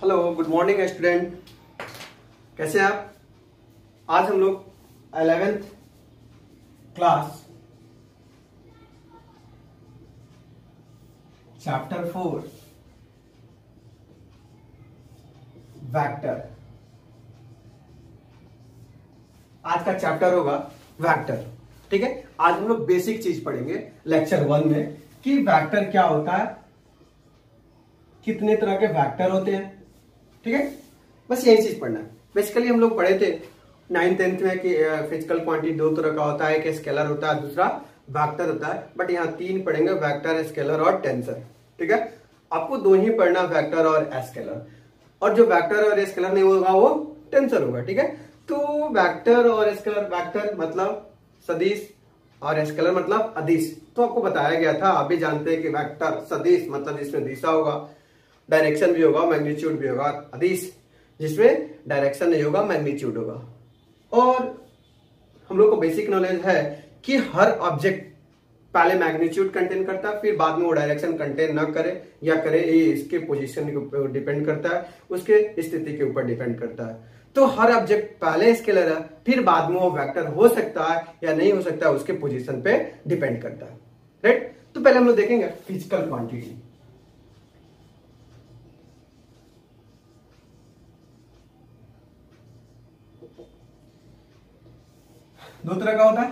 Hello, good morning student. कैसे हैं आप? आज हम लोग 11th क्लास चैप्टर 4 वेक्टर, आज का चैप्टर होगा वेक्टर। ठीक है, आज हम लोग बेसिक चीज पढ़ेंगे लेक्चर 1 में कि वेक्टर क्या होता है, कितने तरह के वेक्टर होते हैं। ठीक है, बस यही चीज पढ़ना है। बेसिकली हम लोग पढ़े थे 9th 10th में कि फिजिकल क्वांटिटी दो तरह का होता है, एक स्केलर होता है, दूसरा वेक्टर होता है। बट यहाँ तीन पढ़ेंगे, वेक्टर, स्केलर और टेंसर। ठीक है, आपको दो ही पढ़ना, वेक्टर और स्केलर। और जो वेक्टर और स्केलर नहीं होगा वो टेंसर होगा। ठीक है, तो वेक्टर और स्केलर, वेक्टर मतलब सदिश और स्केलर मतलब अदिश। तो आपको बताया गया था, आप भी जानते हैं कि वेक्टर सदिश मतलब जिसमें दिशा होगा, डायरेक्शन भी होगा, मैग्नीट्यूड भी होगा। अदिश जिसमें डायरेक्शन नहीं होगा, मैग्नीट्यूड होगा। और हम लोग को बेसिक नॉलेज है कि हर ऑब्जेक्ट पहले मैग्नीट्यूड कंटेन करता है, फिर बाद में वो डायरेक्शन कंटेन न करे या करे, ये इसके पोजीशन के ऊपर डिपेंड करता है, उसके स्थिति के ऊपर डिपेंड करता है। तो हर ऑब्जेक्ट पहले स्केलर है, फिर बाद में वो वेक्टर हो सकता है या नहीं हो सकता है, उसके पोजीशन पे डिपेंड करता है। राइट, तो पहले हम लोग देखेंगे फिजिकल क्वांटिटी। दो तरह का होता है,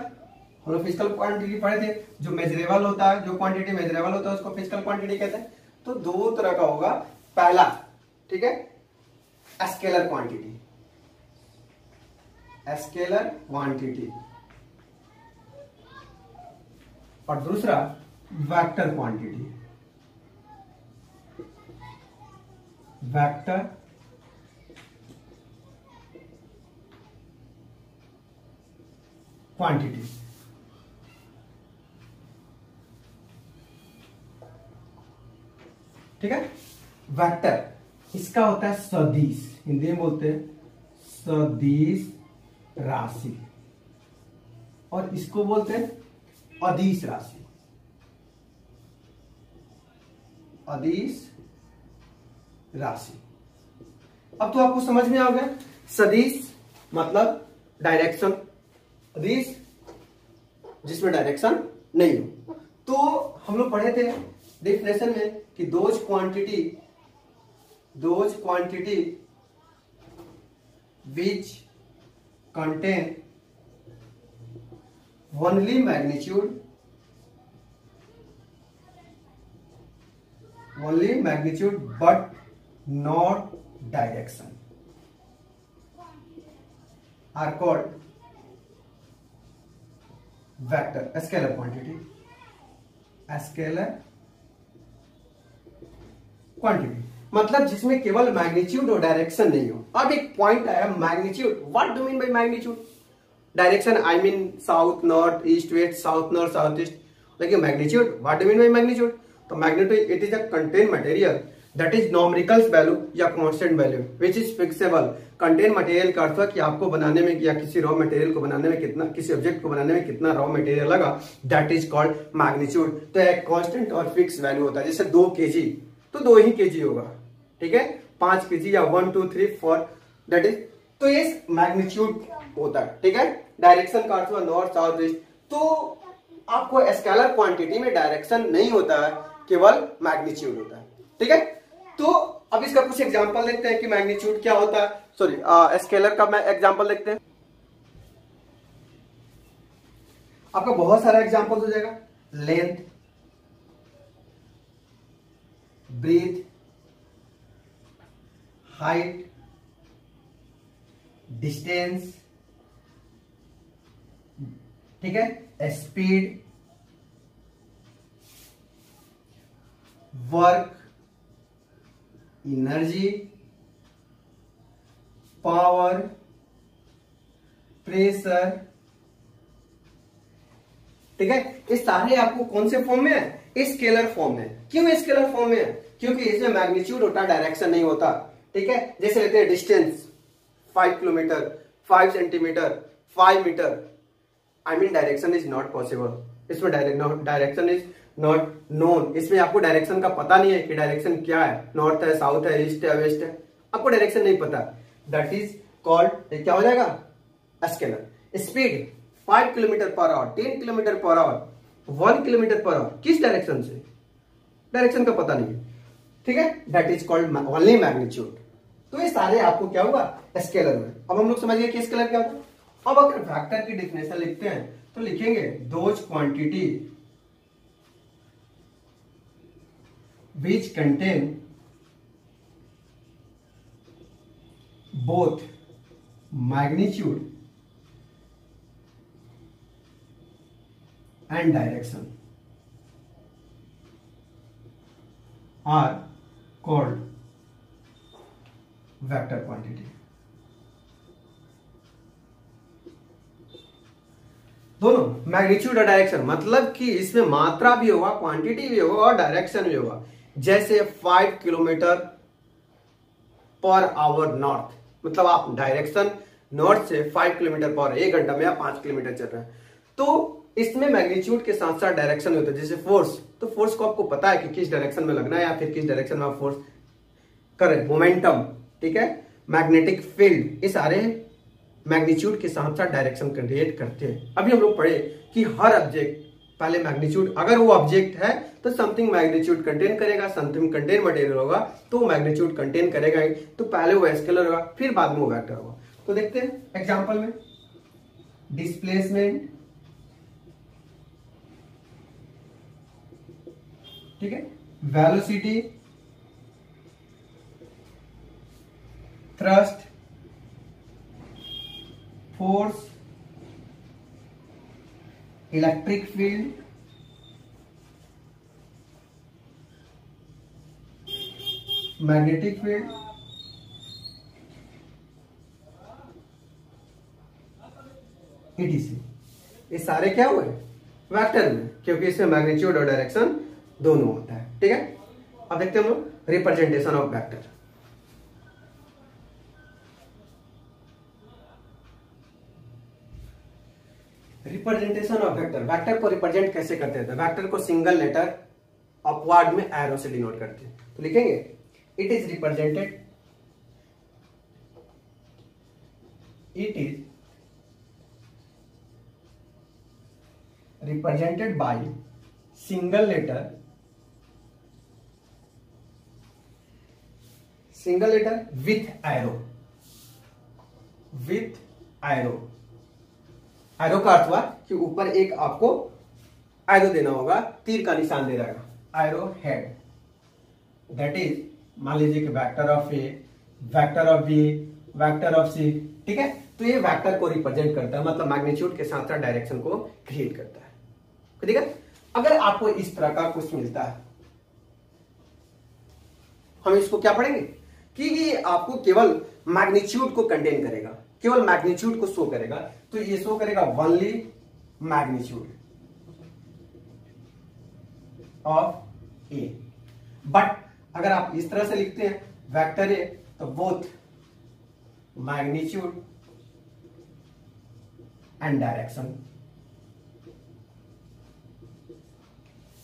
हम लोग फिजिकल क्वांटिटी पढ़े थे। जो मेजरेबल होता है, जो क्वांटिटी मेजरेबल होता है उसको फिजिकल क्वांटिटी कहते हैं। तो दो तरह का होगा, पहला, ठीक है, स्केलर क्वांटिटी, स्केलर क्वांटिटी, और दूसरा वेक्टर क्वांटिटी, वेक्टर क्वांटिटी। ठीक है, वेक्टर इसका होता है सदिश, हिंदी में बोलते हैं सदिश राशि, और इसको बोलते हैं अदिश राशि, अदिश राशि। अब तो आपको समझ में आ गया, सदिश मतलब डायरेक्शन, अदिश जिसमें डायरेक्शन नहीं हो। तो हम लोग पढ़े थे डेफिनेशन में कि those quantity which contain only magnitude but not direction are called vector, scalar quantity, scalar quantity मतलब जिसमें केवल मैग्नीट्यूड और डायरेक्शन नहीं हो। अब एक पॉइंट आया, magnitude, what do mean by magnitude? Direction I mean south north, east west, south north, south east. लेकिन magnitude, what do mean by magnitude? तो magnitude it is a contain material that is numerical value या constant value which is fixable. Contain material का अर्थ है कि आपको बनाने में या किसी रॉ मटेरियल को बनाने में कितना, किसी ऑब्जेक्ट को बनाने में कितना रॉ मटेरियल लगा, दैट इज कॉल्ड मैग्नीट्यूड। तो एक कांस्टेंट और फिक्स वैल्यू होता है। जैसे 2 kg तो 2 ही kg होगा, ठीक है, 5 kg या 1 2 3 4, दैट इज, तो ये मैग्नीट्यूड होता है। ठीक है, डायरेक्शन का अर्थ हुआ नॉर्थ साउथ ईस्ट। तो आपको स्केलर क्वांटिटी में डायरेक्शन नहीं होता है, केवल मैग्नीट्यूड होता है। ठीक है, तो अब इसका कुछ एग्जांपल देखते हैं कि मैग्नीट्यूड क्या होता है, सॉरी स्केलर का मैं एग्जांपल देखते हैं। आपका बहुत सारा एग्जांपल हो जाएगा, लेंथ, ब्रीथ, हाइट, डिस्टेंस, ठीक है, speed, work, energy, power, pressure. ठीक है, ये सारे आपको कौन से फॉर्म में है? स्केलर फॉर्म में। क्यों स्केलर फॉर्म में है? क्योंकि इसमें मैग्नीट्यूड होता है, डायरेक्शन नहीं होता। ठीक है, जैसे लेते हैं distance 5 kilometre, 5 centimetre, 5 metre, I mean direction is not possible. इसमें डायरेक्शन इज नॉट नोन, इसमें आपको डायरेक्शन का पता नहीं है कि डायरेक्शन क्या है, नॉर्थ है, साउथ है, ईस्ट है, वेस्ट है। आपको डायरेक्शन नहीं पता, दैट इज कॉल्ड, क्या हो जाएगा, scalar. Speed 5 kilometre per hour, 10 kilometre per hour, 1 kilometre per hour, किस डायरेक्शन से, डायरेक्शन का पता नहीं है, ठीक है, that is called only magnitude. तो ये सारे आपको क्या हुआ, स्केलर में। अब हम लोग समझ गए कि स्केलर क्या होता है। अब अगर वेक्टर की डेफिनेशन लिखते हैं तो लिखेंगे those quantity which contain both magnitude and direction are called vector quantity। दोनों मैग्नीट्यूड और डायरेक्शन, मतलब कि इसमें मात्रा भी होगा, क्वांटिटी भी होगा और डायरेक्शन भी होगा। जैसे 5 किलोमीटर पर आवर नॉर्थ, मतलब आप डायरेक्शन नॉर्थ से 5 किलोमीटर पर 1 घंटा में आप 5 किलोमीटर चल रहे हैं, तो इसमें मैग्नीट्यूड के साथ साथ डायरेक्शन होता है। जैसे फोर्स, तो फोर्स को आपको पता है कि किस डायरेक्शन में लगना है या फिर किस डायरेक्शन में आप फोर्स करें। मोमेंटम, ठीक है, मैग्नेटिक फील्ड, ये सारे मैग्नीट्यूड के साथ साथ डायरेक्शन क्रिएट करते हैं। अभी हम लोग पढ़े कि हर ऑब्जेक्ट पहले मैग्नीट्यूड, अगर वो ऑब्जेक्ट है तो समथिंग मैग्नीट्यूड कंटेन करेगा, समथिंग कंटेन मटेरियल होगा तो वो मैग्नीट्यूड कंटेन करेगा ही। तो पहले वो स्केलर होगा, फिर बाद में वो वेक्टर होगा। तो देखते हैं एग्जांपल में, डिस्प्लेसमेंट, ठीक है, velocity, thrust, force, electric field, magnetic field, etc, ये सारे क्या हुए, वेक्टर में, क्योंकि इसमें मैग्नीट्यूड और डायरेक्शन दोनों होता है। ठीक है, अब देखते हैं हम लोग representation of vector. Representation of vector, vector को रिप्रेजेंट कैसे करते हैं, वेक्टर को सिंगल लेटर अपवर्ड में एरो से डिनोट करते हैं। तो लिखेंगे it is represented, it is represented by single letter with arrow, with arrow. Arrow का अर्थ हुआ कि ऊपर एक आपको एरो देना होगा, तीर का निशान दे रहेगा, एरो हेड, दैट इज मान लीजिए कि vector of A, vector of B, vector of C. ठीक है, तो ये वेक्टर को रिप्रेजेंट करता है, मतलब मैग्नीट्यूड के साथ साथ डायरेक्शन को क्रिएट करता है। ठीक है, अगर आपको इस तरह का कुछ मिलता है, हम इसको क्या पढ़ेंगे कि ये आपको केवल मैग्नीट्यूड को कंटेन करेगा, केवल मैग्नीट्यूड को शो करेगा। तो ये शो करेगा only magnitude of A. But अगर आप इस तरह से लिखते हैं वेक्टर ए, तो बोथ मैग्नीट्यूड एंड डायरेक्शन।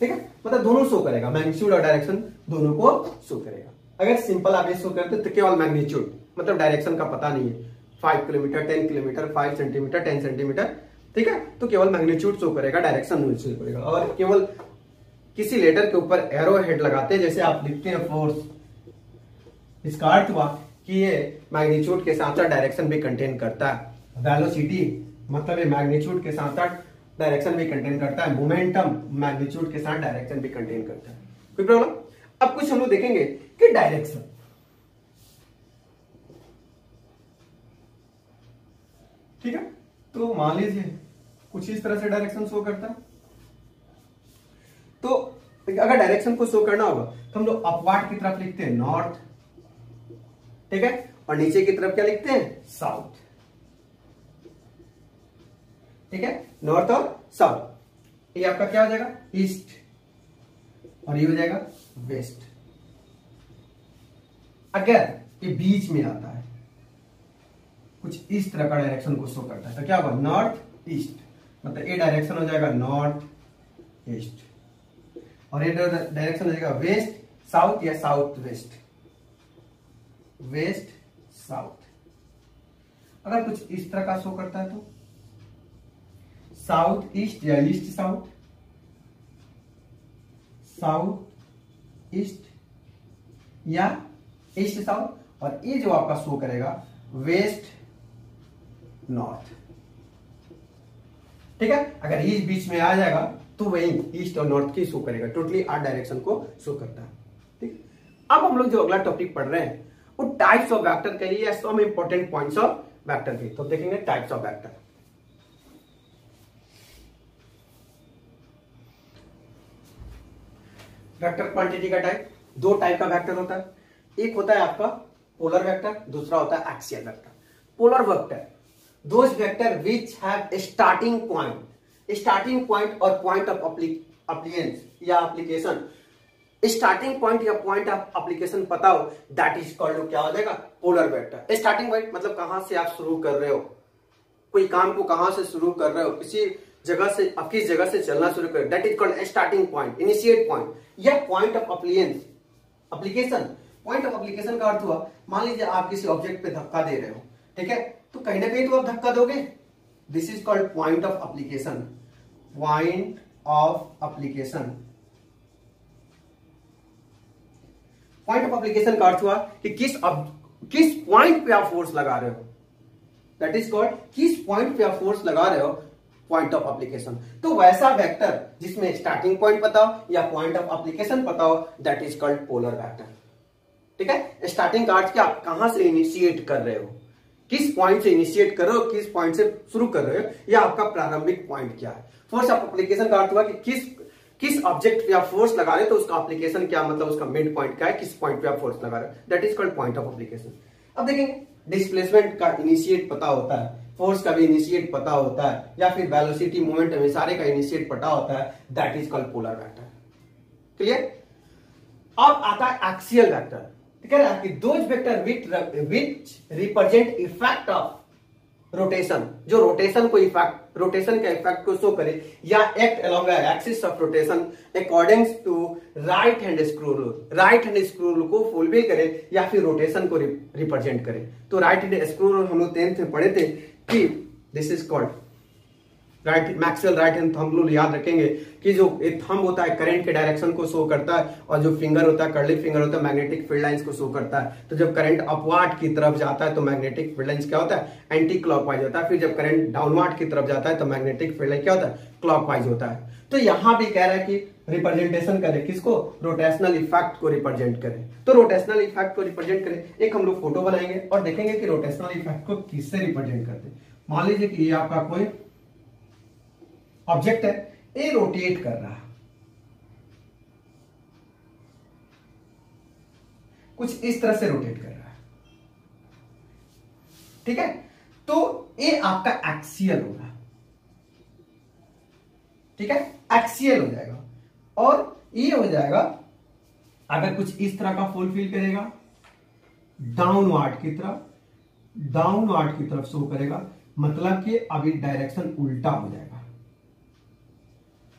ठीक है, मतलब दोनों शो करेगा, मैग्नीट्यूड और डायरेक्शन दोनों को शो करेगा। अगर सिंपल आप ये शो करते तो केवल मैग्नीट्यूड, मतलब डायरेक्शन का पता नहीं है, 5 किलोमीटर, 10 किलोमीटर, 5 सेंटीमीटर, 10 सेंटीमीटर, ठीक है, तो केवल मैग्नीट्यूड शो करेगा, डायरेक्शन नहीं शो करेगा। और केवल किसी लेटर के ऊपर एरो हेड लगाते हैं, जैसे आप लिखते हैं फोर्स, इसका अर्थ हुआ कि ये मैग्नीट्यूड के साथ साथ डायरेक्शन भी कंटेन करता है। वेलोसिटी, मतलब ये मैग्नीट्यूड के साथ साथ डायरेक्शन भी कंटेन करता है। मोमेंटम, मैग्नीट्यूड के साथ डायरेक्शन भी कंटेन करता है। कोई प्रॉब्लम? अब कुछ हम लोग देखेंगे कि डायरेक्शन, ठीक है, तो मान लीजिए कुछ इस तरह से डायरेक्शन शो करता है। तो अगर डायरेक्शन को शो करना होगा तो हम लोग अपवर्ड की तरफ लिखते हैं नॉर्थ, ठीक है, और नीचे की तरफ क्या लिखते हैं, साउथ। ठीक है, नॉर्थ और साउथ। ये आपका क्या हो जाएगा, ईस्ट, और ये हो जाएगा वेस्ट। अगर ये बीच में आता है, कुछ इस तरह का डायरेक्शन को शो करता है, तो क्या होगा, नॉर्थ ईस्ट, मतलब ये डायरेक्शन हो जाएगा नॉर्थ ईस्ट, और ये डायरेक्शन हो जाएगा वेस्ट साउथ या साउथ वेस्ट। West south. अगर कुछ इस तरह का शो करता है तो साउथ ईस्ट या ईस्ट साउथ, साउथ ईस्ट या ईस्ट साउथ, और ये जो आपका शो करेगा वेस्ट नॉर्थ। ठीक है, अगर ये बीच में आ जाएगा तो वही ईस्ट और नॉर्थ की शो करेगा, टोटली 8 डायरेक्शन को शो करता है। ठीक, अब हम लोग जो अगला टॉपिक पढ़ रहे हैं वो टाइप्स ऑफ वेक्टर के लिए some important points of vector के, तो देखेंगे types of vector. Vector quantity का टाइप, दो टाइप का वेक्टर होता है, एक होता है आपका पोलर वेक्टर, दूसरा होता है axial vector. Polar vector those vector which have starting point और पॉइंट ऑफ अप्लीकेंस या एप्लीकेशन, स्टार्टिंग पॉइंट या पॉइंट ऑफ एप्लीकेशन पता हो, दैट इज कॉल्ड क्या हो जाएगा पोलर वेक्टर। स्टार्टिंग पॉइंट मतलब कहां से आप शुरू कर रहे हो, कोई काम को कहां से शुरू कर रहे हो, किसी जगह से, आप किस जगह से चलना शुरू कर, that is called starting point, initiate point, या point of application. Point of application का अर्थ हुआ, मान लीजिए आप किसी ऑब्जेक्ट पे धक्का दे रहे हो, ठीक है, तो कहीं ना कहीं तो आप धक्का दोगे, this is called point of application. Point of application, point of application का अर्थ हुआ कि किस पॉइंट पे आप फोर्स लगा रहे हो, दैट इज कॉल्ड किस पॉइंट पे आप फोर्स लगा रहे हो, पॉइंट ऑफ एप्लीकेशन। तो वैसा वेक्टर जिसमें स्टार्टिंग पॉइंट पता हो या पॉइंट ऑफ एप्लीकेशन पता हो, that is called polar vector. ठीक है, स्टार्टिंग का अर्थ क्या, आप कहां से इनिशिएट कर रहे हो, किस पॉइंट से इनिशिएट कर रहे हो, किस पॉइंट से शुरू कर रहे हो, या आपका प्रारंभिक पॉइंट क्या है। फोर्स ऑफ एप्लीकेशन का अर्थ हुआ कि किस ऑब्जेक्ट पे आप फोर्स लगा रहे हो, तो उसका एप्लीकेशन क्या, मतलब उसका मिड पॉइंट क्या है, किस पॉइंट पे आप फोर्स लगा रहे हो, that is called point of application. अब देखेंगे डिस्प्लेसमेंट का इनिशिएट पता होता है, फोर्स का भी इनिशिएट पता होता है, या फिर वेलोसिटी मोमेंटम सारे का इनिशिएट पता होता है, that is called polar vector. Clear. अब आता है एक्सियल वेक्टर। कह रहा है कि those vector which represent effect of rotation, जो रोटेशन का इफेक्ट को शो करे, या act along axis of rotation according to right hand screw rule, right hand screw rule को फुलफिल करे, या फिर रोटेशन को रिप्रेजेंट करे। तो राइट हैंड स्क्रू रूल हम लोग 10th में पढ़े थे कि this is called Maxwell right hand thumb rule. याद रखेंगे कि जो थंब होता है करंट के डायरेक्शन को शो करता है, और जो फिंगर होता है, कर्ली फिंगर होता है, मैग्नेटिक फील्ड लाइंस को शो करता है। तो जब करंट अपवार्ड की तरफ जाता है तो मैग्नेटिक फील्ड लाइंस क्या होता है, एंटी क्लॉकवाइज होता है। फिर जब करंट डाउनवर्ड की तरफ जाता है तो मैग्नेटिक फील्ड लाइन क्या होता है, क्लॉकवाइज होता है। तो यहां भी कह रहा है कि रिप्रेजेंटेशन करें, किसको, रोटेशनल इफेक्ट को रिप्रेजेंट करें। तो रोटेशनल इफेक्ट को रिप्रेजेंट करें, एक हम लोग फोटो बनाएंगे और देखेंगे कि रोटेशनल इफेक्ट को किससे रिप्रेजेंट करते हैं। मान लीजिए कि ये आपका कोई ऑब्जेक्ट है, ये रोटेट कर रहा है, कुछ इस तरह से रोटेट कर रहा है, ठीक है, तो ये आपका एक्सियल होगा। ठीक है, एक्सियल हो जाएगा। और ये हो जाएगा अगर कुछ इस तरह का फुलफिल करेगा, डाउनवर्ड की तरफ शो करेगा, मतलब कि अभी डायरेक्शन उल्टा हो जाएगा।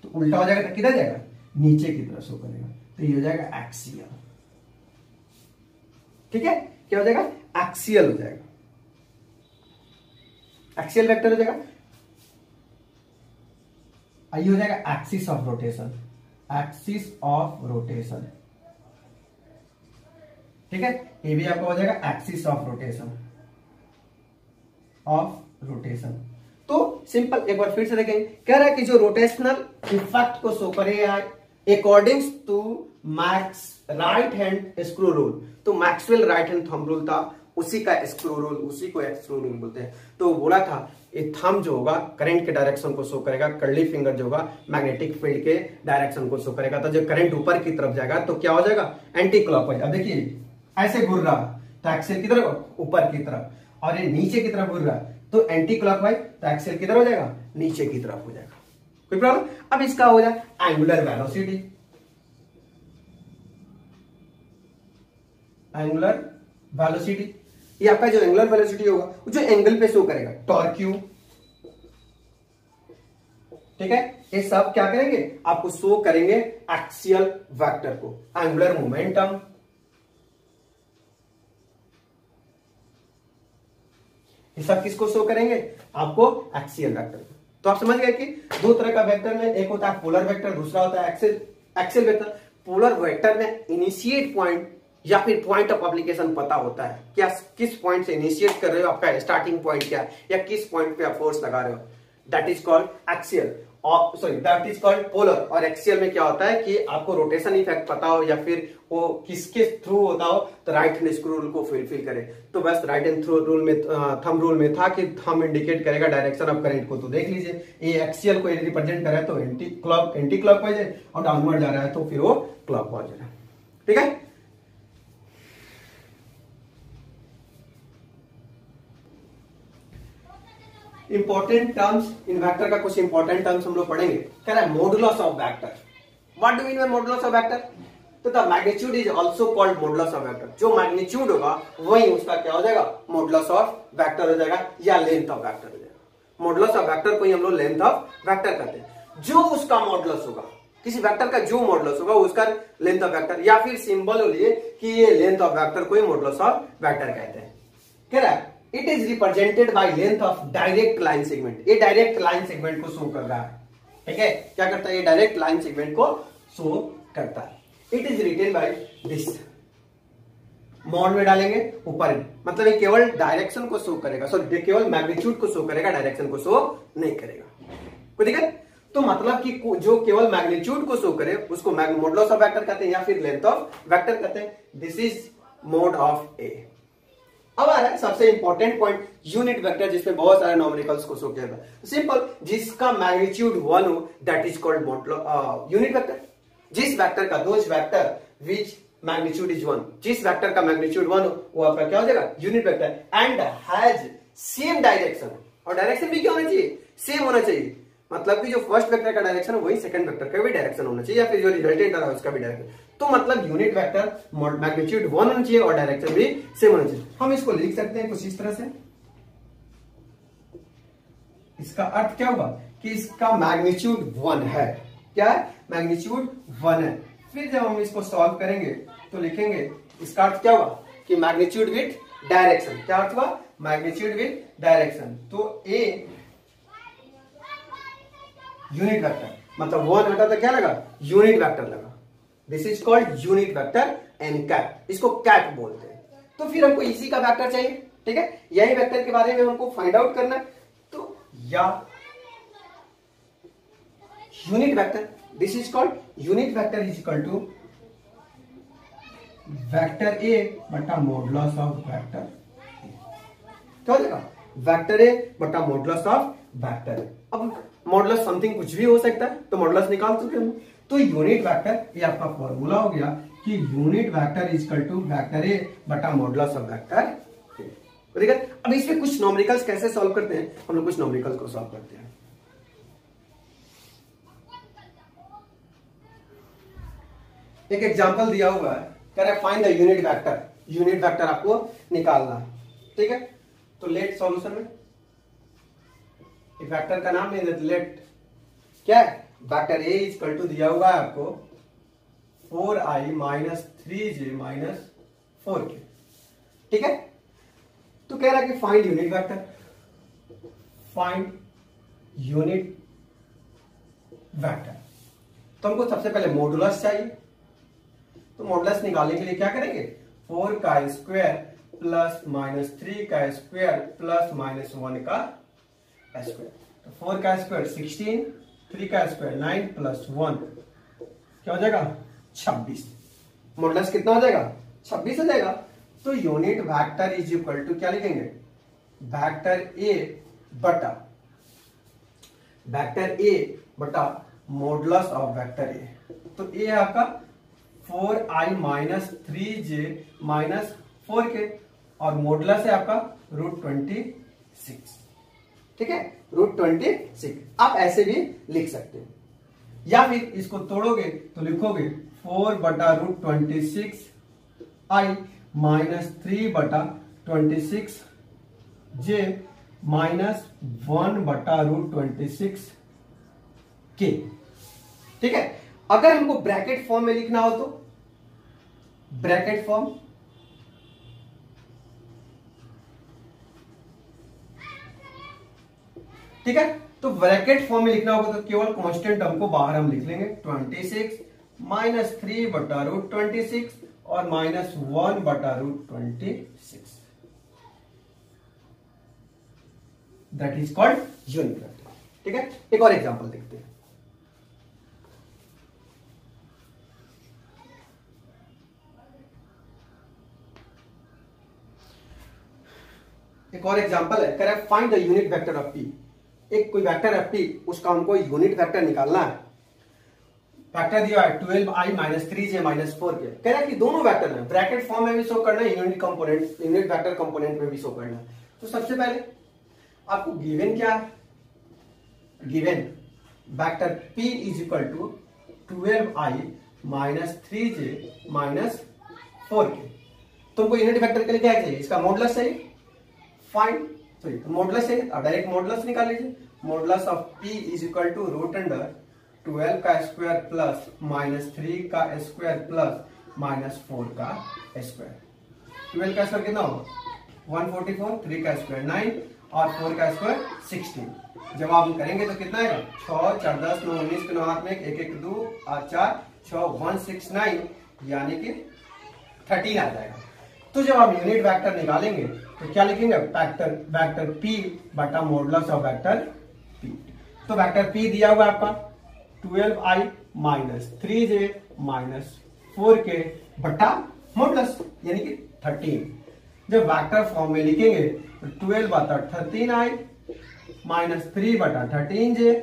तो उल्टा हो जाएगा तो किधर जाएगा, नीचे की तरफ शो करेगा, तो ये हो जाएगा एक्सियल। ठीक है, क्या हो जाएगा, एक्सियल हो जाएगा, एक्सियल वेक्टर हो जाएगा। ये हो जाएगा axis of rotation, axis of rotation. ठीक है, ये भी आपका हो जाएगा एक्सिस ऑफ रोटेशन। तो सिंपल एक बार फिर से देखेंगे, कह रहा है कि जो रोटेशनल इफेक्ट को शो करेगा according to Max right hand screw rule. तो Maxwell right hand thumb rule था, उसी का स्क्रू रूल, उसी को स्क्रू रूल बोलते हैं। तो बोला था ये थंब जो होगा करंट के डायरेक्शन को शो करेगा, कर्ली फिंगर जो होगा मैग्नेटिक फील्ड के डायरेक्शन को शो करेगा। तो जब करंट ऊपर की तरफ जाएगा तो क्या हो जाएगा, एंटी क्लॉकवाइज। अब देखिए ऐसे घूर रहा तो एक्सियल की तरफ, ऊपर की तरफ, और ये नीचे की तरफ घूर रहा तो एंटी क्लॉकवाइज, तो एक्सियल किधर हो जाएगा, नीचे की तरफ हो जाएगा। कोई प्रॉब्लम। अब इसका हो जाए एंगुलर वेलोसिटी, एंगुलर वेलोसिटी, ये आपका जो एंगुलर वेलोसिटी होगा वो जो एंगल पे शो करेगा, टॉर्क क्यू। ठीक है, ये सब क्या करेंगे, आपको शो करेंगे एक्सियल वेक्टर को। एंगुलर मोमेंटम, ये सब किसको शो करेंगे? आपको एक्सियल वेक्टर। तो आप समझ गए कि दो तरह का वेक्टर में, एक होता है पोलर वेक्टर, दूसरा होता है एक्सियल वेक्टर। पोलर वेक्टर में इनिशिएट पॉइंट या फिर पॉइंट ऑफ एप्लीकेशन पता होता है, क्या किस पॉइंट से इनिशिएट कर रहे हो, आपका स्टार्टिंग पॉइंट क्या है, या किस पॉइंट पे आप फोर्स लगा रहे हो, दैट इज कॉल्ड एक्सियल, और sorry that is called polar. और एक्सियल में क्या होता है कि आपको रोटेशन इफेक्ट पता हो या फिर वो किसके थ्रू होता हो, तो राइट हैंड स्क्रू रूल को फुलफिल करे। तो बस राइट हैंड रूल में, थंब रूल में था कि थंब इंडिकेट करेगा डायरेक्शन ऑफ करंट को। तो देख लीजिए ये एक्सियल को रिप्रेजेंट कर रहा है तो एंटी क्लॉकवाइज है, और डाउनवर्ड जा रहा है तो फिर वो क्लॉकवाइज है। ठीक है, इंपॉर्टेंट टर्म्स इन वेक्टर का, कुछ इंपॉर्टेंट टर्म्स हम लोग पढ़ेंगे। कह रहा है modulus of vector. What do mean by modulus of vector? तो the magnitude is also called modulus of vector. जो मैग्नीट्यूड होगा वही उसका क्या हो जाएगा? मॉडुलस ऑफ वेक्टर हो जाएगा या लेंथ ऑफ वेक्टर हो जाएगा। मॉडुलस ऑफ वेक्टर को ही हम लोग लेंथ ऑफ वेक्टर कहते हैं। जो उसका मॉडुलस होगा, किसी वेक्टर का जो मॉडुलस होगा उसका लेंथ ऑफ वेक्टर, या फिर सिंबल हो लिए कि ये लेंथ ऑफ वेक्टर को ही मॉडुलस ऑफ वेक्टर कहते हैं। कह रहा है it is represented by length of direct line segment. ये डायरेक्ट लाइन सेगमेंट को शो कर रहा है। ठीक है, क्या करता है? ये डायरेक्ट लाइन सेगमेंट को शो करता है। It is written by this, mod में डालेंगे ऊपर, मतलब ये केवल डायरेक्शन को शो करेगा, सो केवल मैग्नीट्यूड को शो करेगा, डायरेक्शन को शो नहीं करेगा। कोई दिक्कत? तो मतलब कि जो केवल मैग्नीट्यूड को शो करे उसको मॉडुलस ऑफ वेक्टर कहते हैं या फिर लेंथ ऑफ वेक्टर कहते हैं। दिस इज मोड ऑफ ए। अब आ रहा है सबसे इंपॉर्टेंट पॉइंट, यूनिट वेक्टर, जिसमें बहुत सारे नॉमिनिकल्स को शो किया था। सिंपल, जिसका मैग्नीट्यूड 1 हो that is called unit vector. जिस वेक्टर का, those vector which magnitude is 1, जिस वेक्टर का मैग्नीट्यूड 1 हो वो आपका क्या हो जाएगा? Unit vector. And has same direction, और डायरेक्शन भी क्या होना चाहिए? सेम होना चाहिए। मतलब कि जो फर्स्ट वेक्टर का डायरेक्शन है वही सेकंड वेक्टर का भी डायरेक्शन होना चाहिए, या फिर जो रिजल्टेंट आ रहा है उसका भी डायरेक्शन। तो मतलब यूनिट वेक्टर मैग्नीट्यूड 1 होना चाहिए और डायरेक्शन भी सेम होना चाहिए। हम इसको लिख सकते हैं कुछ इस तरह से। इसका अर्थ क्या होगा कि इसका मैग्नीट्यूड 1 है। क्या है? मैग्नीट्यूड 1 है। फिर जब हम इसको सॉल्व करेंगे तो लिखेंगे, इसका अर्थ क्या होगा कि मैग्नीट्यूड विथ डायरेक्शन। क्या अर्थ हुआ? Magnitude with direction. तो ए यूनिट वेक्टर, मतलब 1 हटा तो क्या लगा? यूनिट वेक्टर लगा। This is called unit vector and cap, इसको कैट बोलते हैं। तो फिर हमको इसी का वेक्टर चाहिए। ठीक है, यही वेक्टर के बारे में हमको फाइंड आउट करना है। तो या unit vector, this is called unit vector is equal to vector A बटा मॉडुलस ऑफ वेक्टर। क्या हो जाएगा? वेक्टर ए बटा मॉडुलस ऑफ वेक्टर। अब मॉडुलस समथिंग कुछ भी हो सकता है, तो मॉडुलस निकाल चुके हम। तो यूनिट वेक्टर, ये आपका फॉर्मूला हो गया कि unit vector is equal to vector A बटा मॉडुलस ऑफ वेक्टर। ठीक है, अब इसमें कुछ नॉमिनिकल्स कैसे सॉल्व करते हैं? हम लोग कुछ नॉमिनिकल्स को सॉल्व करते हैं। एक एग्जांपल दिया हुआ है, कह रहा है find the unit vector. Unit vector आपको निकालना है। ठीक है, तो लेट सॉल्यूशन में वेक्टर का नाम नहीं, लेट क्या है? Vector A is equal to दिया हुआ है आपको 4i minus 3j minus 4k। ठीक है, तो कह रहा है कि find unit vector, find unit vector. तो हमको सबसे पहले मॉडुलस चाहिए। तो मॉडुलस निकालने के लिए क्या करेंगे? 4 का स्क्वायर प्लस माइनस 3 का स्क्वायर प्लस माइनस 1 का स्क्वायर। तो 4 का स्क्वायर 16, 3 का स्क्वायर 9 प्लस 1 क्या हो जाएगा? 26। मॉडुलस कितना हो जाएगा? 26 हो जाएगा। तो unit vector is equal to क्या लिखेंगे? वेक्टर ए बटा मॉडुलस ऑफ वेक्टर ए। तो ए आपका 4i minus 3j minus 4k, और मॉडुलस है आपका √26। ठीक है, √26। आप ऐसे भी लिख सकते हैं, या फिर इसको तोड़ोगे तो लिखोगे 4 बटा √26 i माइनस 3 बटा 26 j माइनस 1 बटा √26 k। ठीक है, अगर हमको ब्रैकेट फॉर्म में लिखना हो तो ब्रैकेट फॉर्म ठीक है। तो ब्रैकेट फॉर्म में लिखना होगा तो केवल कांस्टेंट टर्म को बाहर हम लिख लेंगे 26 माइनस 3 बटा रूट 26 और माइनस 1 बटा root 26, that is called unit vector. ठीक है, एक और एग्जांपल देखते हैं। एक और एग्जांपल है, कह रहा है find the unit vector of P. एक कोई वेक्टर है पी, उसका हमको यूनिट वेक्टर निकालना है। वेक्टर दिया है 12i minus 3j minus 4k। कह रहा है कि दोनों वेक्टर है, ब्रैकेट फॉर्म में भी शो करना है, unit component unit vector component में भी शो करना है। तो सबसे पहले आपको गिवन क्या है, given vector p is equal to 12i minus 3j minus 4k। तुमको यूनिट वेक्टर के लिए क्या चाहिए, इसका मॉडुलस चाहिए, फाइंड सॉरी मॉडुलस चाहिए। अब डायरेक्ट मॉडुलस निकाल लीजिए। Modulus of p is equal to root under 12 का स्क्वायर प्लस माइनस 3 का स्क्वायर प्लस माइनस 4 का स्क्वायर। 12 का स्क्वायर कितना होगा 144, 3 का स्क्वायर 9 और 4 का स्क्वायर 16। जब आप करेंगे तो कितना आएगा 6 4 10 9 19 के 9 हाथ में 1 1 2 8 4 6 169 यानी कि 13 आ जाएगा। तो जब आप यूनिट वेक्टर निकालेंगे तो क्या लिखेंगे, वेक्टर p बटा मॉडुलस ऑफ वेक्टर p। तो वेक्टर p दिया हुआ आपका 12i minus 3j minus 4k बटा मॉडुलस यानी कि 13। जब वेक्टर फॉर्म में लिखेंगे तो 12 बटा 13i माइनस 3 बटा 13j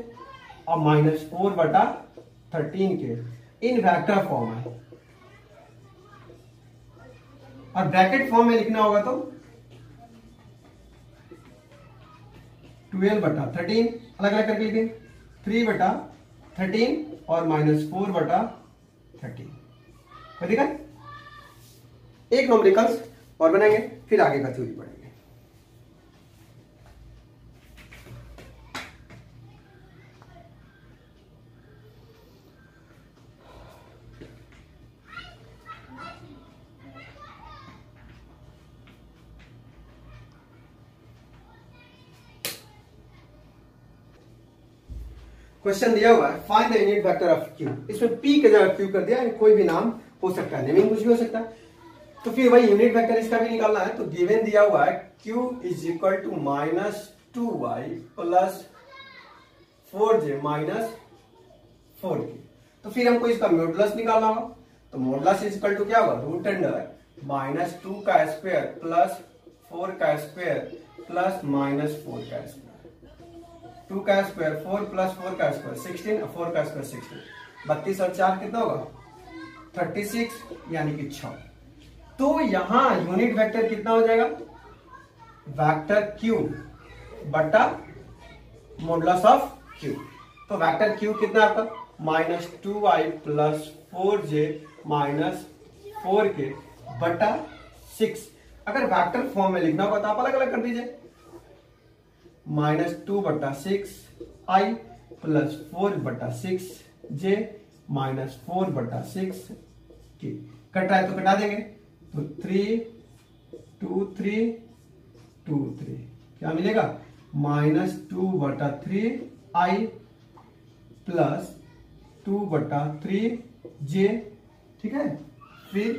और माइनस 4 बटा 13k इन वेक्टर फॉर्म है। और ब्रैकेट फॉर्म में लिखना होगा तो 12 बटा 13 अलग अलग करके लिखेंगे, 3 बटा 13 और माइनस 4 बटा 13। ठीक है, एक न्यूमेरिकल्स और बनाएंगे फिर आगे का थ्योरी पढ़ेंगे। क्वेश्चन दिया हुआ है find the unit vector of Q. इसमें p के जगह q कर दिया है, कोई भी नाम हो सकता है, नेमिंग कुछ भी हो सकता है। तो फिर वही यूनिट वेक्टर इसका भी निकालना है। तो गिवन दिया हुआ है q is equal to minus 2y plus 4j minus 4k। तो फिर हमको इसका मॉडुलस निकालना होगा। तो मॉडुलस इज इक्वल टू क्या होगा रूट अंडर माइनस 2 का स्क्वायर प्लस 4 का स्क्वायर प्लस माइनस 4 का स्क्वायर। 2 का स्क्वायर 4 प्लस 4 का स्क्वायर 16 और 4 का स्क्वायर 16। 32 और 4 कितना होगा 36 यानी कि 6। तो यहां यूनिट वेक्टर कितना हो जाएगा वेक्टर q बटा मॉडुलस ऑफ q। तो वेक्टर q कितना आपका minus 2y plus 4j minus 4k बटा 6। अगर वेक्टर फॉर्म में लिखना होगा तो आप अलग अलग कर दीजिए, माइनस 2 बटा 6 आई प्लस 4 बटा 6 जे माइनस 4 बटा 6 के। कट रहा है तो कटा देंगे, तो 3 2 3 2 3 क्या मिलेगा माइनस 2 बटा 3 आई प्लस 2 बटा 3 जे। ठीक है, फिर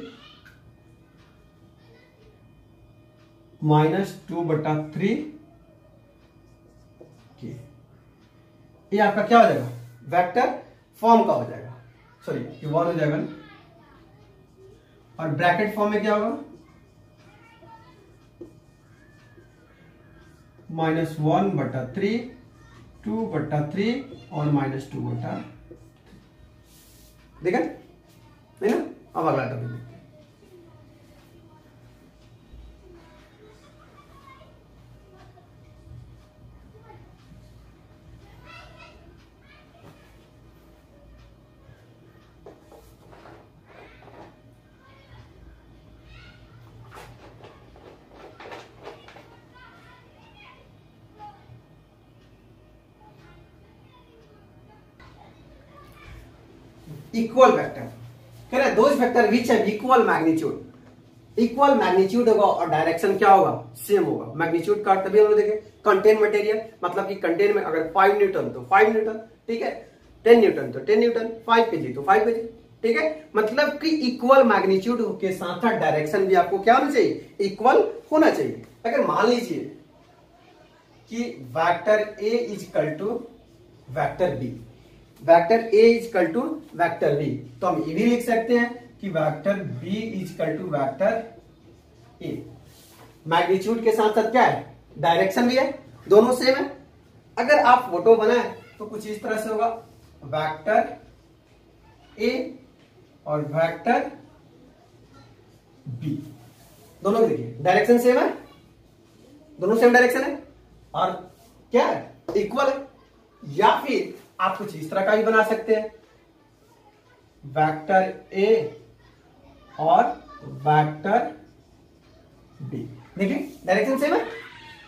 माइनस 2 बटा 3 ये आपका क्या हो जाएगा वेक्टर फॉर्म का हो जाएगा, सॉरी ये 1 हो जाएगा। और ब्रैकेट फॉर्म में क्या होगा माइनस 1 बटा 3 2 बटा 3 और माइनस 2 बटा 3। देखा नहीं ना। अब अगला टॉपिक देखते हैं। इक्वल वेक्टर कह रहा है those vector which have equal magnitude. Equal magnitude होगा और डायरेक्शन क्या होगा, सेम होगा। मैग्नीट्यूड का तभी हम लोग देखें कंटेन मटेरियल, मतलब कि कंटेन में अगर 5 न्यूटन तो 5 न्यूटन, ठीक है, 10 न्यूटन तो 10 न्यूटन, 5 केजी तो 5 केजी, ठीक है। मतलब कि इक्वल मैग्नीट्यूड के साथ साथ डायरेक्शन भी आपको क्या होना चाहिए, इक्वल होना चाहिए। अगर मान लीजिए कि vector A is equal to vector B, vector A is equal to vector B, तो हम ये भी लिख सकते हैं कि vector B is equal to vector A. Magnitude के साथ साथ क्या है, डायरेक्शन भी है, दोनों सेम है। अगर आप फोटो बनाए तो कुछ इस तरह से होगा, वेक्टर ए और वेक्टर बी, दोनों देखिए डायरेक्शन सेम है, दोनों सेम डायरेक्शन है और क्या है, इक्वल है। या फिर आप कुछ इस तरह का भी बना सकते हैं, वेक्टर ए और वेक्टर बी, देखिए डायरेक्शन सेम है,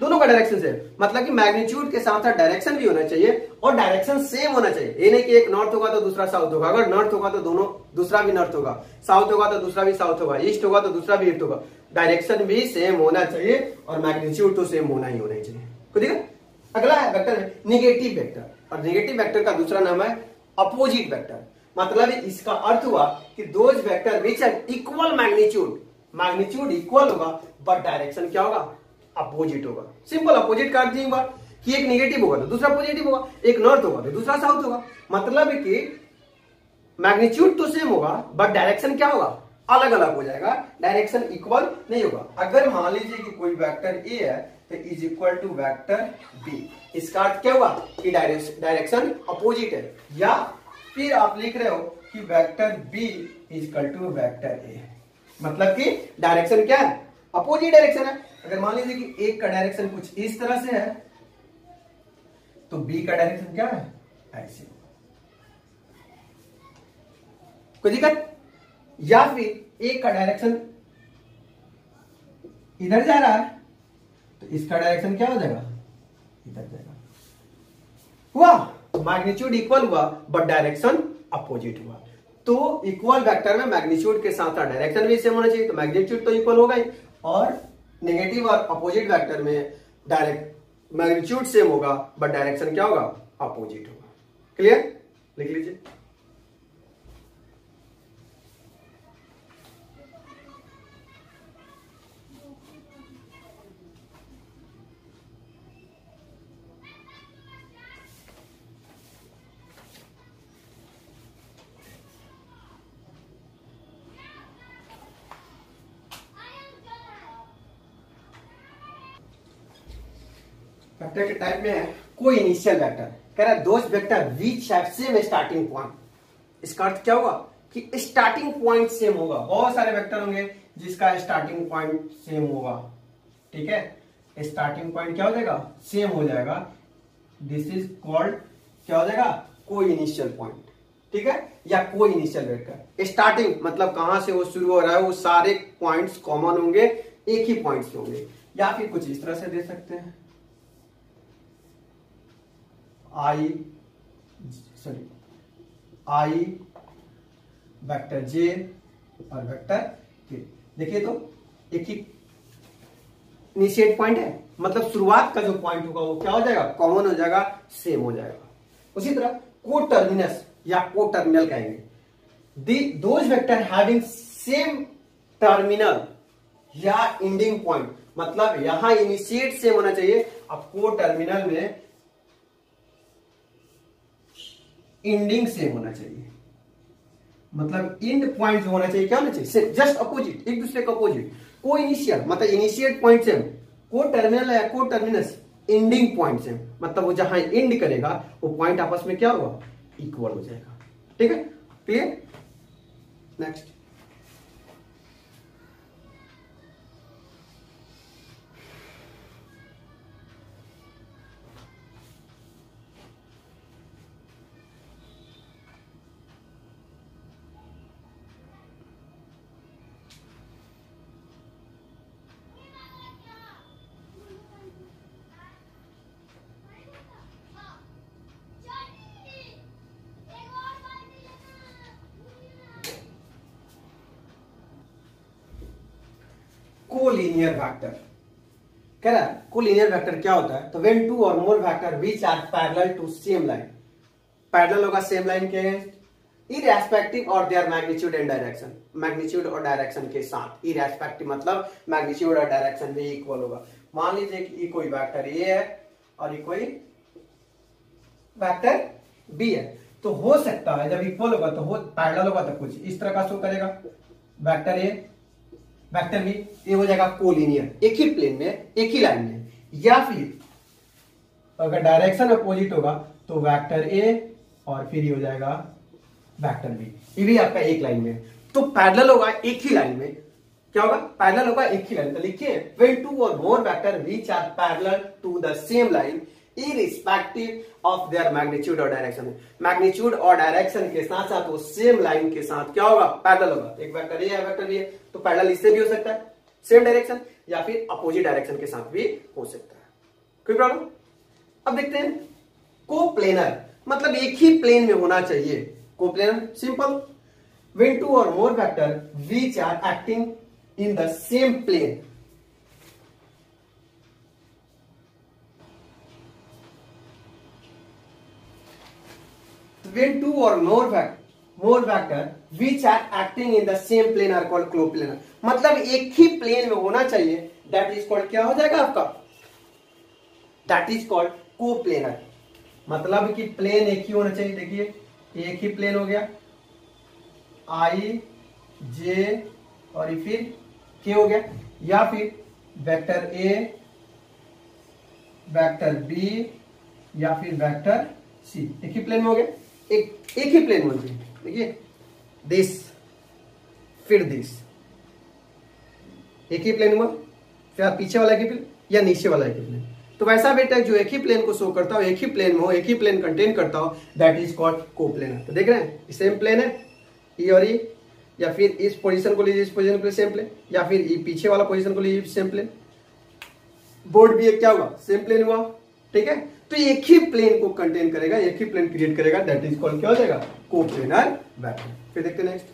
दोनों का डायरेक्शन सेम, मतलब कि मैग्नीट्यूड के साथ साथ डायरेक्शन भी होना चाहिए और डायरेक्शन सेम होना चाहिए। ये नहीं कि एक नॉर्थ होगा तो दूसरा साउथ होगा, अगर नॉर्थ होगा तो दोनों दूसरा भी नॉर्थ होगा, साउथ होगा तो दूसरा भी साउथ होगा, ईस्ट होगा तो दूसरा भी ईस्ट होगा। डायरेक्शन भी सेम होना चाहिए और मैग्नीट्यूड तो सेम होना ही चाहिए। ठीक है, अगला है वेक्टर निगेटिव वेक्टर, और निगेटिव वेक्टर का दूसरा नाम है अपोजिट वेक्टर। मतलब इसका अर्थ हुआ कि those vector which are equal magnitude, magnitude equal होगा बट डायरेक्शन क्या होगा, अपोजिट होगा। सिंपल अपोजिट का अर्थ हुआ कि एक नेगेटिव होगा तो दूसरा पॉजिटिव होगा, एक नॉर्थ होगा तो दूसरा साउथ होगा। मतलब है कि मैग्नीट्यूड तो सेम होगा बट डायरेक्शन क्या होगा, अलग अलग हो जाएगा, डायरेक्शन इक्वल नहीं होगा। अगर मान लीजिए कि कोई वेक्टर ए है तो is equal to vector B, इसका अर्थ क्या हुआ कि डायरेक्शन अपोजिट है। या फिर आप लिख रहे हो कि vector B is equal to vector A, मतलब कि डायरेक्शन क्या है, अपोजिट डायरेक्शन है। अगर मान लीजिए कि एक का डायरेक्शन कुछ इस तरह से है तो बी का डायरेक्शन क्या है, ऐसे, कोई दिक्कत। या फिर एक का डायरेक्शन इधर जा रहा है तो इसका डायरेक्शन क्या हो जाएगा, इधर जाएगा। हुआ मैग्नीट्यूड इक्वल हुआ बट डायरेक्शन अपोजिट हुआ। तो इक्वल वेक्टर में मैग्नीट्यूड के साथ साथ डायरेक्शन भी सेम होना चाहिए, तो मैग्नीट्यूड तो इक्वल होगा ही, और नेगेटिव और अपोजिट वेक्टर में डायरेक्ट मैग्नीट्यूड सेम होगा बट डायरेक्शन क्या होगा, अपोजिट होगा। क्लियर, लिख लीजिए। वेक्टर के टाइप में है कोई इनिशियल वेक्टर, कह रहा है those vector which have same starting point. इसका अर्थ क्या होगा कि स्टार्टिंग पॉइंट सेम होगा। बहुत सारे वेक्टर होंगे जिसका स्टार्टिंग पॉइंट सेम होगा, ठीक है, स्टार्टिंग पॉइंट क्या हो जाएगा, सेम हो जाएगा। दिस इज कॉल्ड क्या हो जाएगा, कोई इनिशियल पॉइंट, ठीक है, या कोई इनिशियल वेक्टर। स्टार्टिंग मतलब कहां से वो शुरू हो रहा है, वो सारे पॉइंट्स कॉमन होंगे, एक ही पॉइंट से होंगे। या फिर कुछ इस तरह से दे सकते हैं, आई वेक्टर जे और वेक्टर के। देखिए तो एक ही इनिशिएट पॉइंट है, मतलब शुरुआत का जो पॉइंट होगा वो क्या हो जाएगा, कॉमन हो जाएगा, सेम हो जाएगा। उसी तरह को टर्मिनस या को टर्मिनल कहेंगे, those vector having same terminal या एंडिंग पॉइंट, मतलब यहां इनिशिएट सेम होना चाहिए, अब को टर्मिनल में एंडिंग सेम होना चाहिए, मतलब एंड पॉइंट जो होना चाहिए क्या होना चाहिए, जस्ट अपोजिट, एक दूसरे का अपोजिट। को इनिशियल मतलब इनिशिएट पॉइंट सेम, को टर्मिनल या को टर्मिनस एंडिंग पॉइंट सेम, मतलब वो जहां एंड करेगा वो पॉइंट आपस में क्या होगा, इक्वल हो जाएगा। ठीक है, क्लियर। Next, collinear vector. कह रहा है कोलिनियर वेक्टर क्या होता है, तो व्हेन टू और more vector which are parallel to same line, parallel होगा सेम लाइन के इरेस्पेक्टिव और their magnitude and direction, magnitude और डायरेक्शन के साथ, इरेस्पेक्टिव मतलब मैग्नीट्यूड और डायरेक्शन भी इक्वल होगा। मान लीजिए कि ये कोई वेक्टर ए है और ये कोई वेक्टर बी है, तो हो सकता है जब इक्वल होगा तो हो पैरेलल होगा तो कुछ इस तरह का शो करेगा, वेक्टर ए वेक्टर बी, ये हो जाएगा कोलिनियर, एक ही प्लेन में एक ही लाइन में। या फिर अगर डायरेक्शन अपोजिट होगा तो वेक्टर ए और फिर ये हो जाएगा वेक्टर बी, ये भी आपका एक लाइन में। तो पैरेलल होगा एक ही लाइन में, क्या होगा पैरेलल होगा एक ही लाइन। तो लिखिए व्हेन टू और more vector which are parallel to the same line irrespective of their magnitude और डायरेक्शन, मैग्नीट्यूड और डायरेक्शन के साथ साथ वो सेम लाइन के साथ क्या होगा पैरेलल होगा। एक वेक्टर ए है वेक्टर बी है, तो पैरेलल इससे भी हो सकता है सेम डायरेक्शन, या फिर अपोजिट डायरेक्शन के साथ भी हो सकता है। कोई प्रॉब्लम? अब देखते हैं कोप्लेनर मतलब एक ही प्लेन में होना चाहिए। कोप्लेनर सिंपल, व्हेन टू और more vector which are acting in the same plane, when two or more vector which are acting in the same plane are called coplanar। मतलब एक ही प्लेन में होना चाहिए, that is called क्या हो जाएगा आपका, that is called कोप्लेनर। मतलब कि प्लेन एक ही होना चाहिए। देखिए एक ही प्लेन हो गया, आई जे और फिर के हो गया, या फिर वेक्टर ए वेक्टर बी या फिर वेक्टर सी, एक ही प्लेन में हो गया, एक ही प्लेन होना चाहिए। देखिए दिस फिर दिस, एक ही प्लेन हुआ, फिर पीछे वाला एक ही प्लेन या नीचे वाला एक ही प्लेन। तो वैसा बेटा जो एक ही प्लेन को शो करता हो, एक ही प्लेन में हो, एक ही प्लेन कंटेन करता हो, दैट इज कॉल्ड कोप्लेनर। तो देख रहे हैं सेम प्लेन है ये और ये, या फिर इस पोजीशन को लीजिए इस पोजीशन को सेम प्लेन, या फिर ये पीछे वाला पोजीशन को लीजिए सेम प्लेन, बोर्ड भी एक क्या हुआ सेम प्लेन हुआ। ठीक है, तो एक ही प्लेन को कंटेन करेगा, एक ही प्लेन क्रिएट करेगा, दैट इज कॉल्ड क्या हो जाएगा कोप्लेनर वेक्टर। फिर देखते हैं नेक्स्ट,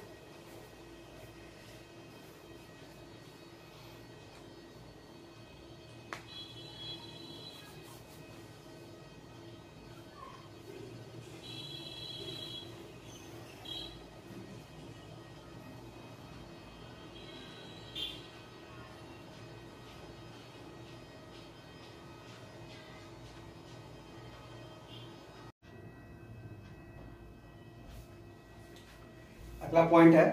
अगला पॉइंट है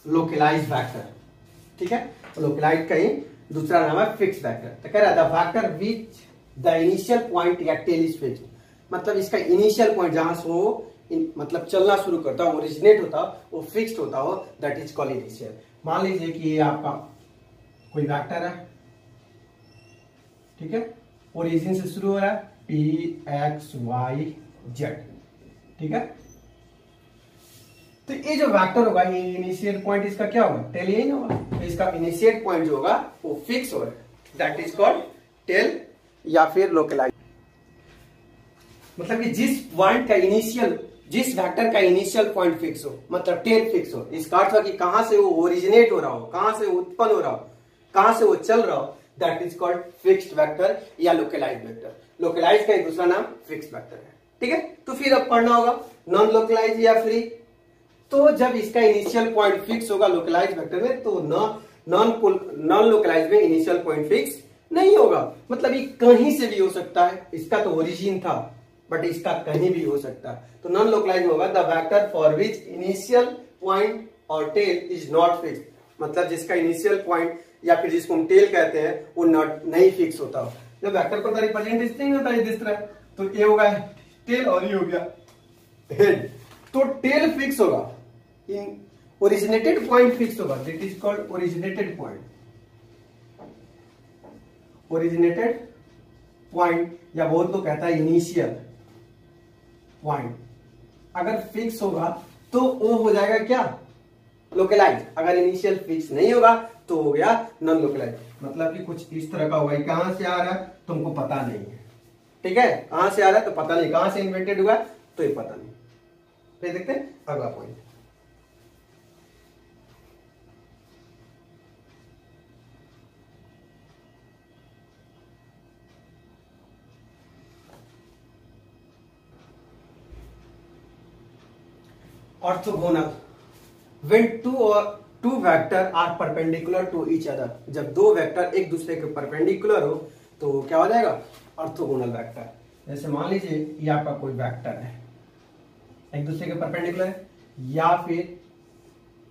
लोकलाइज वेक्टर। ठीक है, तो लोकलाइज का ही दूसरा नाम है फिक्स वेक्टर। तो कह रहा था vector which the initial point या टेल इज फिक्स्ड, मतलब इसका इनिशियल पॉइंट जहां से वो मतलब चलना शुरू करता हो, ओरिजिनेट होता हो, वो फिक्स्ड होता हो, दैट इज कॉल्ड इनिशियल। मान लीजिए कि ये आपका कोई वेक्टर है, ठीक है, ओरिजिन से शुरू हो रहा है पी एक्स वाई जेड। ठीक है, तो ये जो वेक्टर होगा ये इनिशियल पॉइंट इसका क्या होगा टेल, यही होगा। तो इसका इनिशियल पॉइंट जो होगा वो फिक्स होगा, दैट इज कॉल्ड टेल या फिर लोकलाइज। मतलब कि जिस पॉइंट का इनिशियल, जिस वेक्टर का इनिशियल पॉइंट फिक्स हो, मतलब टेल फिक्स हो, इसका अर्थ है कि कहां से वो ओरिजिनेट हो रहा हो, कहां से वो उत्पन्न हो रहा हो, कहां से वो चल रहा हो, that is called fixed vector या लोकलाइज वेक्टर। लोकलाइज का एक दूसरा नाम फिक्स्ड वेक्टर है। ठीक है, तो फिर अब पढ़ना होगा नॉन लोकलाइज या फ्री। तो जब इसका इनिशियल पॉइंट फिक्स होगा लोकलाइज वेक्टर में, तो नॉन लोकलाइज में इनिशियल पॉइंट फिक्स नहीं होगा। मतलब ये कहीं से भी हो सकता है, इसका तो ओरिजिन था बट इसका कहीं भी हो सकता है। तो नॉन लोकलाइज में होगा the vector for which initial point और टेल इज नॉट फिक्स, मतलब जिसका इनिशियल पॉइंट या फिर जिसको हम टेल कहते हैं वो नॉट नहीं फिक्स होता हो। जब वेक्टर पर रिप्रेजेंटेशन नहीं होता है इस तरह, तो ये होगा टेल और ये हो गया हेड। तो टेल फिक्स होगा, इन ओरिजिनेटेड पॉइंट फिक्स होगा, that is called originated point. Originated point या बहुत लोग कहता है इनिशियल पॉइंट अगर फिक्स होगा तो वो हो जाएगा क्या लोकलाइज। अगर इनिशियल फिक्स नहीं होगा तो हो गया नॉन लोकलाइज। मतलब कि कुछ इस तरह का होगा, कहां से आ रहा है तुमको पता नहीं है। ठीक है, कहां से आ रहा है तो पता नहीं, कहां से इन्वेंटेड हुआ तो ये पता नहीं। फिर देखते हैं अगला point, orthogonal when two vector are perpendicular to each other, जब दो वेक्टर एक दूसरे के परपेंडिकुलर हो तो क्या हो जाएगा, ऑर्थोगोनल वेक्टर। जैसे मान लीजिए ये आपका कोई वेक्टर है, एक दूसरे के परपेंडिकुलर है, या फिर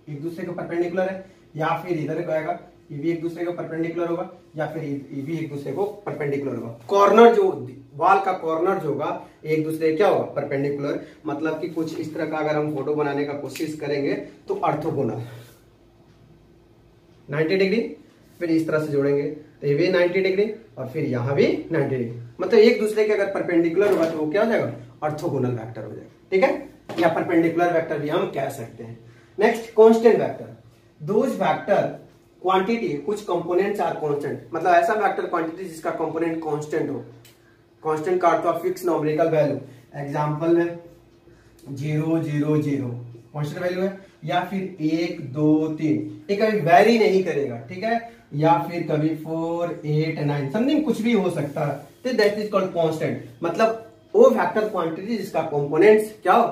एक दूसरे के परपेंडिकुलर है, या फिर इधर कहेगा ये भी एक दूसरे को परपेंडिकुलर होगा, या फिर ये भी एक दूसरे को परपेंडिकुलर होगा। कॉर्नर जो वॉल का कॉर्नर जो होगा एक दूसरे क्या होगा, परपेंडिकुलर। मतलब कि कुछ इस तरह का अगर हम फोटो बनाने का कोशिश करेंगे तो ऑर्थोगोनल 90 डिग्री, फिर इस तरह से जोड़ेंगे तो ये भी 90 डिग्री और फिर यहाँ भी 90 डिग्री, मतलब एक दूसरे के अगर परपेंडिकुलर होगा तो वो क्या हो जाएगा, ऑर्थोगोनल वेक्टर हो जाएगा। ठीक है, या परपेंडिकुलर वेक्टर भी हम कह सकते हैं। Next constant vector, those vector quantity कुछ कंपोनेंट्स आर कांस्टेंट, मतलब ऐसा वेक्टर क्वांटिटी जिसका कंपोनेंट कांस्टेंट हो। कांस्टेंट का अर्थ है फिक्स न्यूमेरिकल वैल्यू, एग्जांपल में 0 0 0 कांस्टेंट वैल्यू है, या फिर 1 2 3 ये कभी वैरी नहीं करेगा। ठीक है, या फिर कभी 4 8 9 समथिंग कुछ भी हो सकता है, तो दैट इज कॉल्ड कांस्टेंट। मतलब वो वेक्टर क्वांटिटी जिसका कंपोनेंट्स क्या हो,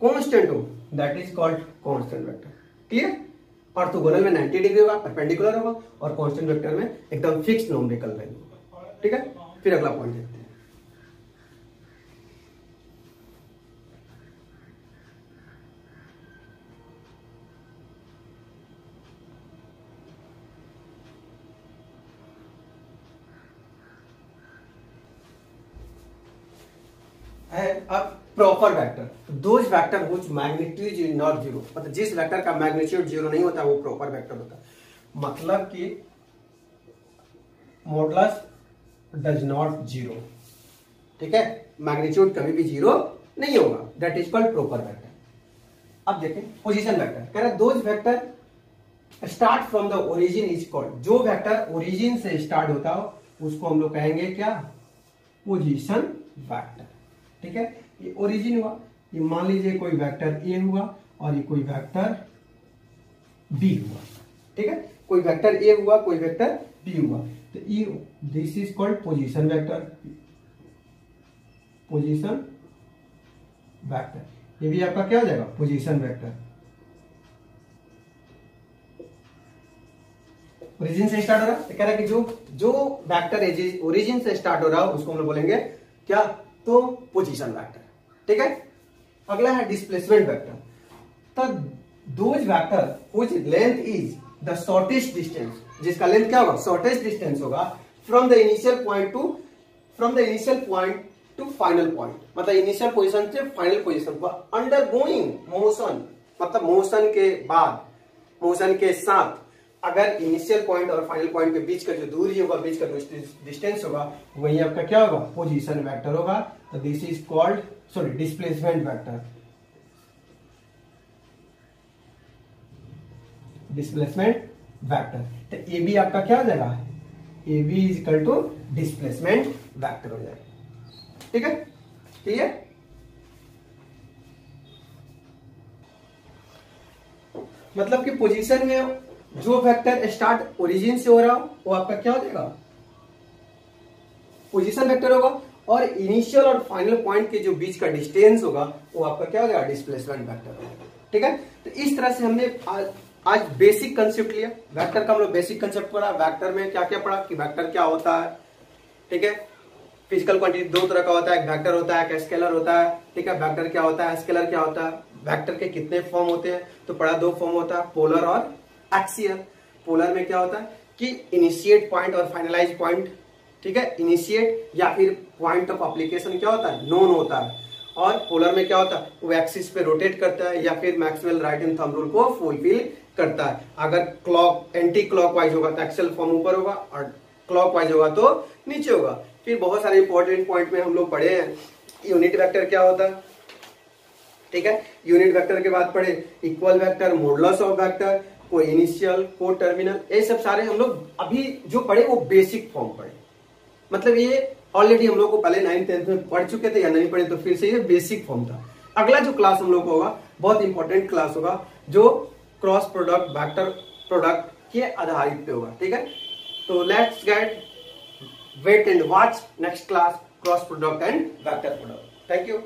कांस्टेंट हो, that is called constant vector. Clear, orthogonal में 90 डिग्री होगा, परपेंडिकुलर होगा, और कांस्टेंट वेक्टर में एकदम फिक्स न्यूमेरिकल वैल्यू होगा। ठीक है, फिर अगला पॉइंट देखते हैं। अब proper vector, those vector which magnitude is not zero, मतलब जिस वेक्टर का मैग्नीट्यूड जीरो नहीं होता वो प्रॉपर वेक्टर होता है। मतलब कि मॉडुलस डज नॉट जीरो। ठीक है, मैग्नीट्यूड कभी भी जीरो नहीं होगा, that is called proper vector. अब देखें पोजीशन वेक्टर, कह रहा है those vector start from the origin is called, जो वेक्टर ओरिजिन से स्टार्ट होता हो उसको हम लोग कहेंगे क्या, पोजीशन वेक्टर। ठीक है, ये ओरिजिन हुआ, ये मान लीजिए कोई वेक्टर ए हुआ और ये कोई वेक्टर बी हुआ। ठीक है, कोई वेक्टर ए हुआ, कोई वेक्टर बी हुआ, तो ये this is called position vector, position vector. ये भी आपका क्या हो जाएगा, पोजीशन वेक्टर। ओरिजिन से स्टार्ट हो रहा है, तो कह रहा है कि जो वेक्टर ओरिजिन से स्टार्ट हो रहा है उसको हम लोग बोलेंगे क्या, तो पोजीशन वेक्टर। ठीक है, अगला है डिस्प्लेसमेंट वेक्टर। तो those vector which length is the shortest distance, जिसका लेंथ क्या होगा, शॉर्टेस्ट डिस्टेंस होगा from the initial point two final point, मतलब इनिशियल पोजीशन से फाइनल पोजीशन पर अंडरगोइंग मोशन, मतलब मोशन के बाद, मोशन के साथ अगर इनिशियल पॉइंट और फाइनल पॉइंट के बीच का जो दूरी होगा, बीच का जो डिस्टेंस होगा, वही आपका क्या होगा, पोजीशन वेक्टर होगा। तो this is called displacement vector, displacement vector. तो ए बी आपका क्या हो जाएगा, A B is equal to displacement vector हो जाएगा। ठीक है, क्लियर। मतलब कि पोजीशन में जो वेक्टर स्टार्ट ओरिजिन से हो रहा हो वो आपका क्या हो जाएगा, पोजीशन वेक्टर होगा, और इनिशियल और फाइनल पॉइंट के जो बीच का डिस्टेंस होगा वो आपका क्या हो जाएगा, डिस्प्लेसमेंट वेक्टर होगा। ठीक है, तो इस तरह से हमने आज बेसिक कंसेप्ट लिया वेक्टर का, हम लोग बेसिक कंसेप्ट पढ़ा। वेक्टर में क्या क्या पढ़ा कि वेक्टर क्या होता है। ठीक है, फिजिकल क्वांटिटी दो तरह का होता है, एक वेक्टर होता है, एक स्केलर होता है। ठीक है, वेक्टर क्या होता है, स्केलर क्या होता है, वेक्टर के कितने फॉर्म होते हैं, तो पढ़ा दो फॉर्म होता है, पोलर और एक्सियल। पोलर में क्या होता है कि इनिशिएट पॉइंट और फाइनलाइज पॉइंट। ठीक है, इनिशिएट या फिर पॉइंट ऑफ एप्लीकेशन क्या होता है, नोन होता है, और पोलर में क्या होता है, वो एक्सिस पे रोटेट करता है या फिर Maxwell right hand thumb rule को फुलफिल करता है। अगर क्लॉक एंटी क्लॉकवाइज होगा तो एक्सियल फॉर्म ऊपर होगा, और क्लॉकवाइज होगा तो नीचे होगा। फिर बहुत सारे इंपॉर्टेंट पॉइंट में हम लोग पढ़े हैं यूनिट वेक्टर क्या होता है। ठीक है, यूनिट वेक्टर के बाद पढ़े equal vector, modulus of vector, कोई इनिशियल, कोई टर्मिनल, ये सब सारे हम लोग अभी जो पढ़े वो बेसिक फॉर्म पढ़े। मतलब ये ऑलरेडी हम लोग को पहले 9th 10th में पढ़ चुके थे या नहीं पढ़े, तो फिर से ये बेसिक फॉर्म था। अगला जो क्लास हम लोग को होगा बहुत इंपॉर्टेंट क्लास होगा, जो क्रॉस प्रोडक्ट वेक्टर प्रोडक्ट के आधारित पे होगा। ठीक है, तो let's get wait and watch next class cross product and vector product. Thank you.